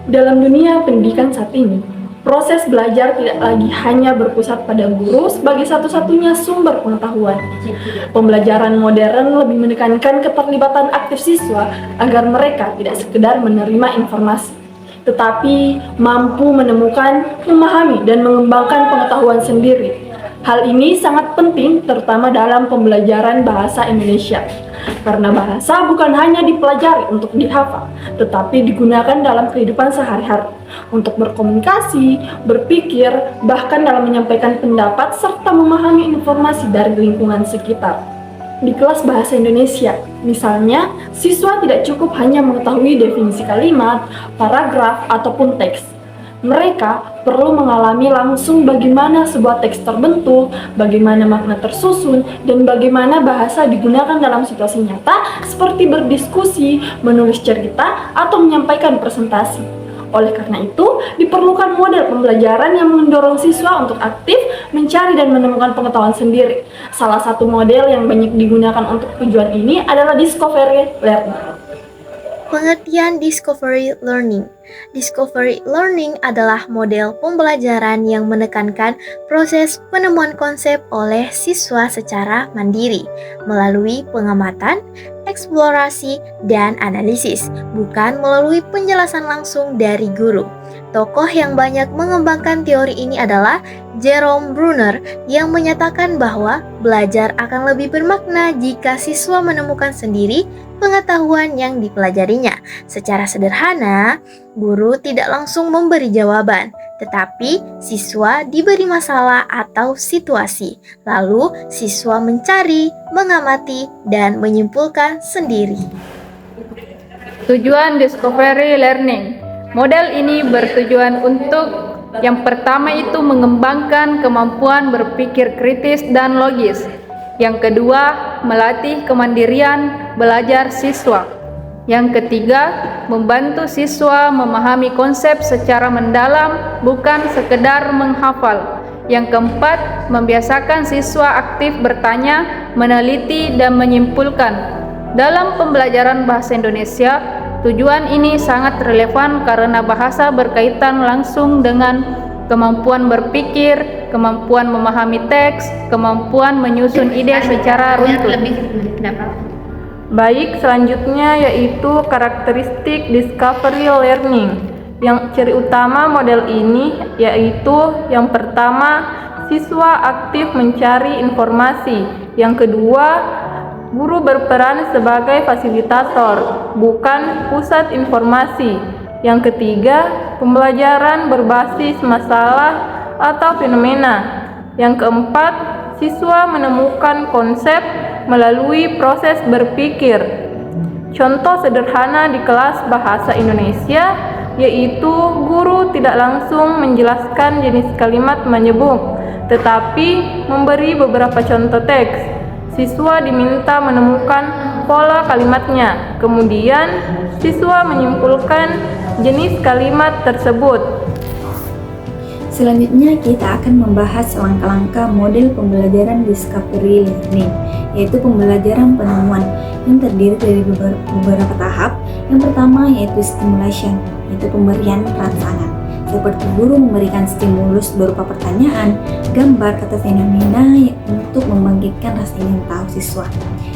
Dalam dunia pendidikan saat ini, proses belajar tidak lagi hanya berpusat pada guru sebagai satu-satunya sumber pengetahuan. Pembelajaran modern lebih menekankan keterlibatan aktif siswa agar mereka tidak sekedar menerima informasi, tetapi mampu menemukan, memahami, dan mengembangkan pengetahuan sendiri. Hal ini sangat penting terutama dalam pembelajaran bahasa Indonesia. Karena bahasa bukan hanya dipelajari untuk dihafal, tetapi digunakan dalam kehidupan sehari-hari untuk berkomunikasi, berpikir, bahkan dalam menyampaikan pendapat serta memahami informasi dari lingkungan sekitar. Di kelas bahasa Indonesia, misalnya, siswa tidak cukup hanya mengetahui definisi kalimat, paragraf, ataupun teks. Mereka perlu mengalami langsung bagaimana sebuah teks terbentuk, bagaimana makna tersusun, dan bagaimana bahasa digunakan dalam situasi nyata seperti berdiskusi, menulis cerita, atau menyampaikan presentasi. Oleh karena itu, diperlukan model pembelajaran yang mendorong siswa untuk aktif mencari dan menemukan pengetahuan sendiri. Salah satu model yang banyak digunakan untuk tujuan ini adalah discovery learning. Pengertian discovery learning. Discovery learning adalah model pembelajaran yang menekankan proses penemuan konsep oleh siswa secara mandiri melalui pengamatan, eksplorasi, dan analisis, bukan melalui penjelasan langsung dari guru. Tokoh yang banyak mengembangkan teori ini adalah Jerome Bruner yang menyatakan bahwa belajar akan lebih bermakna jika siswa menemukan sendiri pengetahuan yang dipelajarinya. Secara sederhana, guru tidak langsung memberi jawaban, tetapi siswa diberi masalah atau situasi. Lalu, siswa mencari, mengamati, dan menyimpulkan sendiri. Tujuan discovery learning. Model ini bertujuan untuk yang pertama itu mengembangkan kemampuan berpikir kritis dan logis. Yang kedua, melatih kemandirian belajar siswa. Yang ketiga, membantu siswa memahami konsep secara mendalam, bukan sekedar menghafal. Yang keempat, membiasakan siswa aktif bertanya, meneliti, dan menyimpulkan. Dalam pembelajaran bahasa Indonesia, tujuan ini sangat relevan karena bahasa berkaitan langsung dengan kemampuan berpikir, kemampuan memahami teks, kemampuan menyusun ide secara runtut. Baik, selanjutnya yaitu karakteristik discovery learning. Yang ciri utama model ini yaitu yang pertama, siswa aktif mencari informasi. Yang kedua, guru berperan sebagai fasilitator, bukan pusat informasi. Yang ketiga, pembelajaran berbasis masalah atau fenomena. Yang keempat, siswa menemukan konsep melalui proses berpikir. Contoh sederhana di kelas bahasa Indonesia yaitu guru tidak langsung menjelaskan jenis kalimat menyebut, tetapi memberi beberapa contoh teks. Siswa diminta menemukan pola kalimatnya, kemudian siswa menyimpulkan jenis kalimat tersebut. Selanjutnya kita akan membahas langkah-langkah model pembelajaran discovery learning, yaitu pembelajaran penemuan yang terdiri dari beberapa tahap. Yang pertama yaitu stimulation, yaitu pemberian rangsangan, seperti guru memberikan stimulus berupa pertanyaan, gambar, atau fenomena untuk membangkitkan rasa ingin tahu siswa.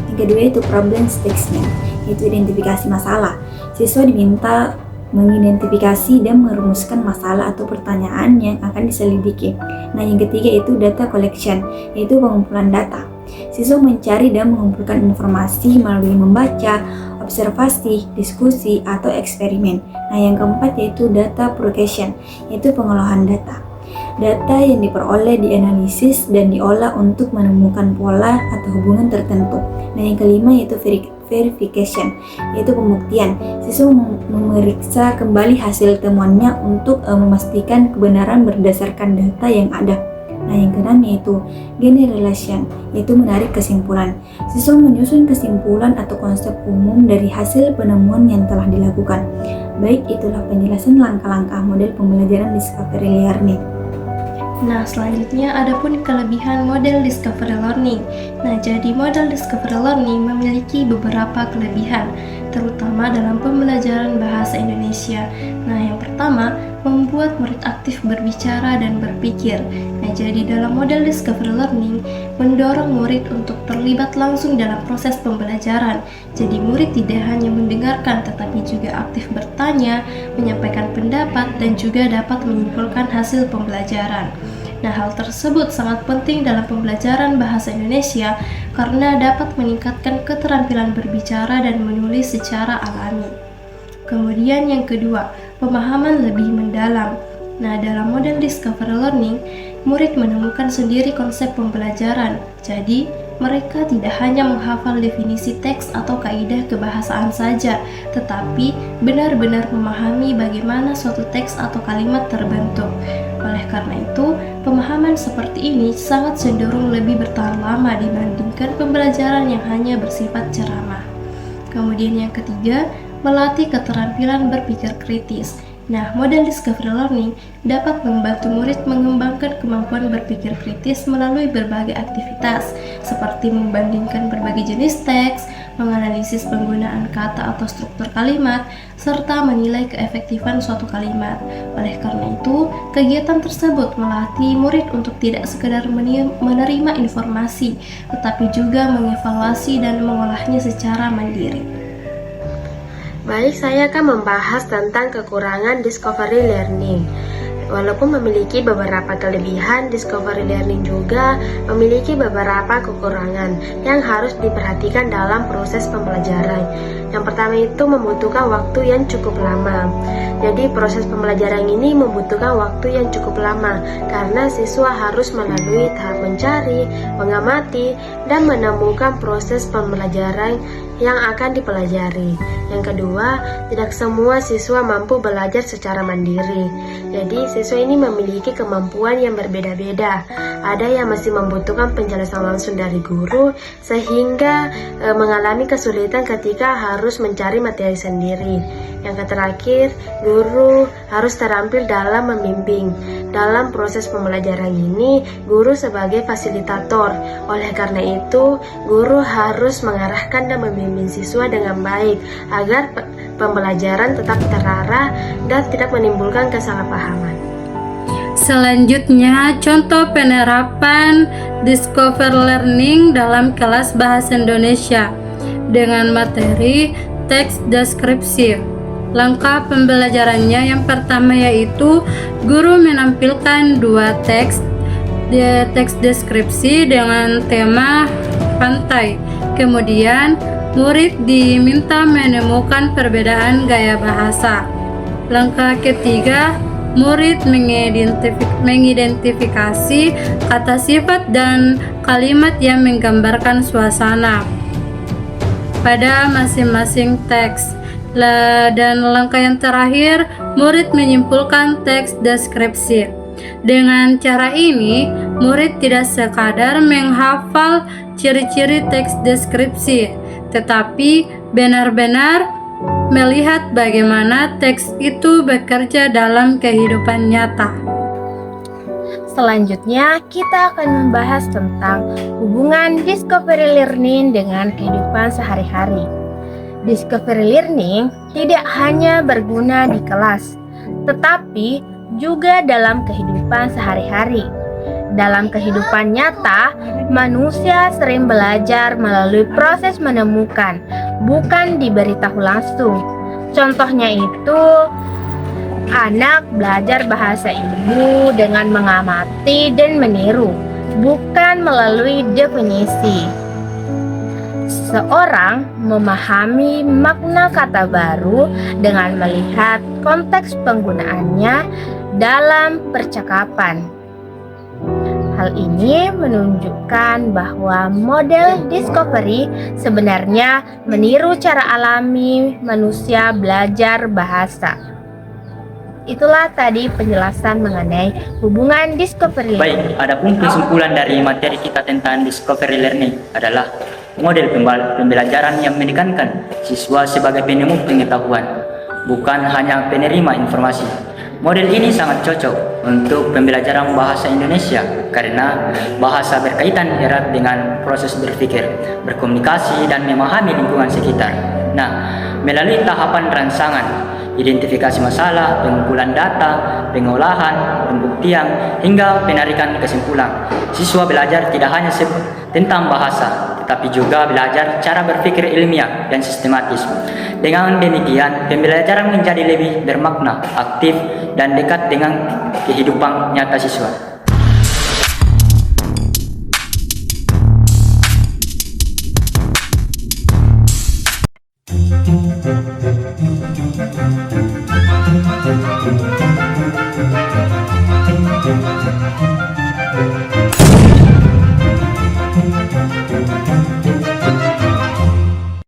Yang kedua yaitu problem statement, yaitu identifikasi masalah. Siswa diminta mengidentifikasi dan merumuskan masalah atau pertanyaan yang akan diselidiki. Nah, yang ketiga itu data collection, yaitu pengumpulan data. Siswa mencari dan mengumpulkan informasi melalui membaca, observasi, diskusi, atau eksperimen. Nah, yang keempat yaitu data progression, yaitu pengolahan data. Data yang diperoleh dianalisis dan diolah untuk menemukan pola atau hubungan tertentu. Nah, yang kelima yaitu verification, yaitu pembuktian. Siswa memeriksa kembali hasil temuannya untuk memastikan kebenaran berdasarkan data yang ada. Nah, yang keenam yaitu generalization, yaitu menarik kesimpulan. Siswa menyusun kesimpulan atau konsep umum dari hasil penemuan yang telah dilakukan. Baik, itulah penjelasan langkah-langkah model pembelajaran discovery learning. Nah, selanjutnya ada pun kelebihan model Discovery Learning. Nah, jadi model Discovery Learning memiliki beberapa kelebihan, terutama dalam pembelajaran bahasa Indonesia. Nah, yang pertama, membuat murid aktif berbicara dan berpikir. Nah, jadi dalam model Discovery Learning mendorong murid untuk terlibat langsung dalam proses pembelajaran. Jadi murid tidak hanya mendengarkan tetapi juga aktif bertanya, menyampaikan pendapat, dan juga dapat menyimpulkan hasil pembelajaran. Nah, hal tersebut sangat penting dalam pembelajaran bahasa Indonesia karena dapat meningkatkan keterampilan berbicara dan menulis secara alami. Kemudian yang kedua, pemahaman lebih mendalam. Nah, dalam model Discovery Learning, murid menemukan sendiri konsep pembelajaran. Jadi, mereka tidak hanya menghafal definisi teks atau kaidah kebahasaan saja, tetapi benar-benar memahami bagaimana suatu teks atau kalimat terbentuk. Oleh karena itu, pemahaman seperti ini sangat cenderung lebih bertahan lama dibandingkan pembelajaran yang hanya bersifat ceramah. Kemudian yang ketiga, melatih keterampilan berpikir kritis. Nah, model Discovery Learning dapat membantu murid mengembangkan kemampuan berpikir kritis melalui berbagai aktivitas, seperti membandingkan berbagai jenis teks, menganalisis penggunaan kata atau struktur kalimat, serta menilai keefektifan suatu kalimat. Oleh karena itu, kegiatan tersebut melatih murid untuk tidak sekedar menerima informasi, tetapi juga mengevaluasi dan mengolahnya secara mandiri. Baik, saya akan membahas tentang kekurangan Discovery Learning. Walaupun memiliki beberapa kelebihan, Discovery Learning juga memiliki beberapa kekurangan yang harus diperhatikan dalam proses pembelajaran. Yang pertama itu membutuhkan waktu yang cukup lama. Jadi proses pembelajaran ini membutuhkan waktu yang cukup lama karena siswa harus melalui tahap mencari, mengamati, dan menemukan proses pembelajaran yang akan dipelajari. Yang kedua, tidak semua siswa mampu belajar secara mandiri. Jadi, siswa ini memiliki kemampuan yang berbeda-beda. Ada yang masih membutuhkan penjelasan langsung dari guru, sehingga mengalami kesulitan ketika harus mencari materi sendiri. Yang terakhir, guru harus terampil dalam membimbing. Dalam proses pembelajaran ini, guru sebagai fasilitator. Oleh karena itu, guru harus mengarahkan dan membimbing siswa dengan baik agar pembelajaran tetap terarah dan tidak menimbulkan kesalahpahaman. Selanjutnya, contoh penerapan Discover Learning dalam kelas bahasa Indonesia dengan materi teks deskripsi. Langkah pembelajarannya yang pertama yaitu guru menampilkan dua teks deskripsi dengan tema pantai. Kemudian, murid diminta menemukan perbedaan gaya bahasa. Langkah ketiga, murid mengidentifikasi kata sifat dan kalimat yang menggambarkan suasana pada masing-masing teks. Dan langkah yang terakhir, murid menyimpulkan teks deskripsi. Dengan cara ini, murid tidak sekadar menghafal ciri-ciri teks deskripsi, tetapi benar-benar melihat bagaimana teks itu bekerja dalam kehidupan nyata. Selanjutnya, kita akan membahas tentang hubungan Discovery Learning dengan kehidupan sehari-hari. Discovery Learning tidak hanya berguna di kelas, tetapi juga dalam kehidupan sehari-hari. Dalam kehidupan nyata, manusia sering belajar melalui proses menemukan, bukan diberitahu langsung. Contohnya itu, anak belajar bahasa ibu dengan mengamati dan meniru, bukan melalui definisi. Seorang memahami makna kata baru dengan melihat konteks penggunaannya dalam percakapan. Hal ini menunjukkan bahwa model Discovery sebenarnya meniru cara alami manusia belajar bahasa. Itulah tadi penjelasan mengenai hubungan Discovery Learning. Baik, adapun kesimpulan dari materi kita tentang Discovery Learning adalah model pembelajaran yang menekankan siswa sebagai penemu pengetahuan, bukan hanya penerima informasi. Model ini sangat cocok untuk pembelajaran bahasa Indonesia karena bahasa berkaitan erat dengan proses berpikir, berkomunikasi, dan memahami lingkungan sekitar. Nah, melalui tahapan rangsangan, identifikasi masalah, pengumpulan data, pengolahan, pembuktian, hingga penarikan kesimpulan, siswa belajar tidak hanya tentang bahasa, tetapi juga belajar cara berpikir ilmiah dan sistematis. Dengan demikian, pembelajaran menjadi lebih bermakna, aktif, dan dekat dengan kehidupan nyata siswa.